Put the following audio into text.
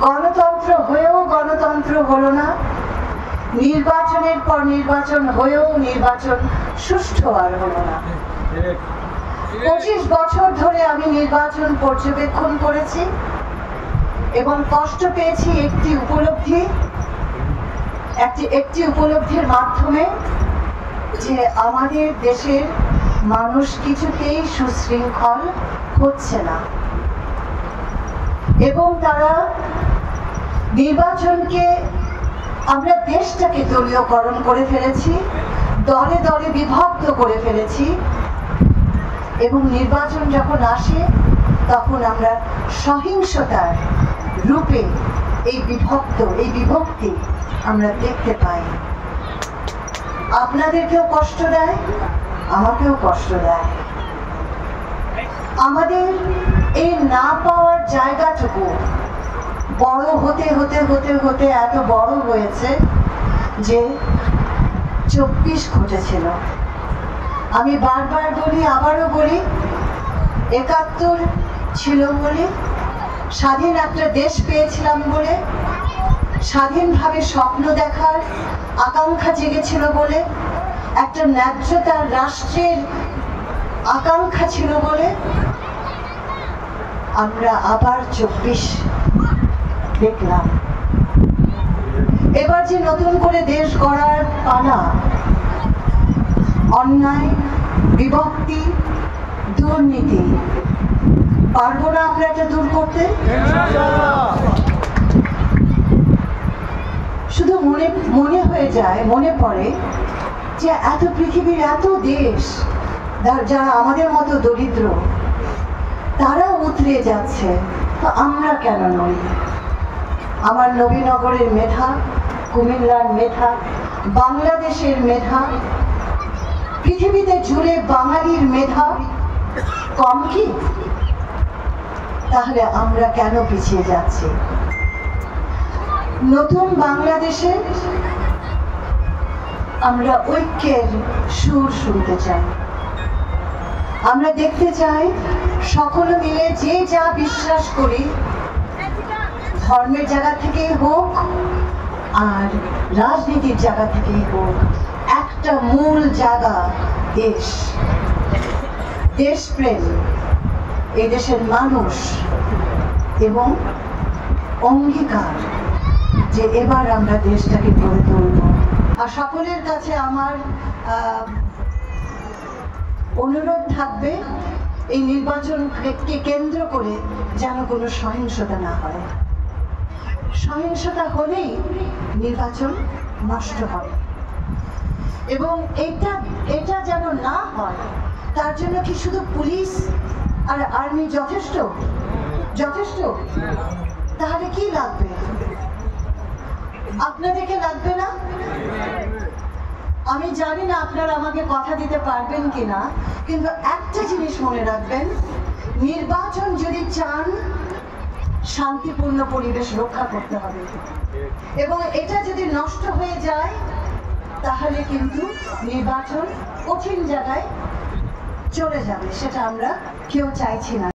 গণতন্ত্র হয়েও গণতন্ত্র হলো না, নির্বাচনের পর নির্বাচন হয়েও নির্বাচন সুষ্ঠু আর হলো না। 25 বছর ধরে আমি নির্বাচন পর্যবেক্ষণ করেছি এবং কষ্ট পেয়েছি একটি উপলব্ধির মাধ্যমে যে আমাদের দেশের মানুষ কিছুতেই সুশৃঙ্খল হচ্ছে না এবং তারা নির্বাচনকে, আমরা দেশটাকে দলীয়করণ করে ফেলেছি, দলে দলে বিভক্ত করে ফেলেছি এবং নির্বাচন যখন আসে তখন আমরা সহিংসতার রূপে এই বিভক্তি আমরা দেখতে পাই। আপনাদেরকেও কষ্ট দেয়, আমাকেও কষ্ট দেয়। আমাদের এই না পাওয়ার জায়গাটুকু বড় হতে হতে হতে হতে এত বড় হয়েছে যে 24 ঘটেছিল। আমি বারবার বলি, আবারও বলি, 71 ছিল বলে, স্বাধীন একটা দেশ পেয়েছিলাম বলে, স্বাধীনভাবে স্বপ্ন দেখার আকাঙ্ক্ষা জেগেছিল বলে, একটা ন্যায্যতার রাষ্ট্রের আকাঙ্ক্ষা ছিল বলে আমরা আবার 24 দেখলাম। এবার যে নতুন করে দেশ গড়ার পালা, অন্যায়, বিভক্তি, দুর্নীতি, পারবো না আমরা এটা দূর করতে? শুধু মনে হয়ে যায়, মনে পড়ে যে এত পৃথিবীর এত দেশ যারা আমাদের মতো দরিদ্র, তারা উতরে যাচ্ছে, তো আমরা কেন নই? আমার নবীনগরের মেধা, কুমিল্লার মেধা, বাংলাদেশের মেধা, পৃথিবীতে জুড়ে বাঙালির মেধা কম কি? তাহলে আমরা কেন পিছিয়ে যাচ্ছি? নতুন বাংলাদেশে আমরা ঐক্যের সুর শুনতে চাই। আমরা দেখতে চাই সকলে মিলে যে যা বিশ্বাস করি, ধর্মের জায়গা থেকেই হোক আর রাজনীতির জায়গা থেকেই হোক, একটা মূল জায়গা দেশপ্রেম, এই দেশের মানুষ এবং অঙ্গীকার যে এবার আমরা দেশটাকে গড়ে তুলব। আর সকলের কাছে আমার অনুরোধ থাকবে, এই নির্বাচনকে কেন্দ্র করে যেন কোনো সহিংসতা না হয়। সহিংসতা হলেই নির্বাচন নষ্ট হবে এবং এটা যেন না হয়, তার জন্য কি শুধু পুলিশ আর আর্মি যথেষ্ট? তাহলে কি লাগবে? আপনাদেরকে লাগবে না? আমি জানি না আপনারা আমাকে কথা দিতে পারবেন কিনা, কিন্তু একটা জিনিস মনে রাখবেন, নির্বাচন যদি চান, শান্তিপূর্ণ পরিবেশ রক্ষা করতে হবে এবং এটা যদি নষ্ট হয়ে যায় তাহলে কিন্তু নির্বাচন কঠিন জায়গায় চলে যাবে, সেটা আমরা কেউ চাইছি না।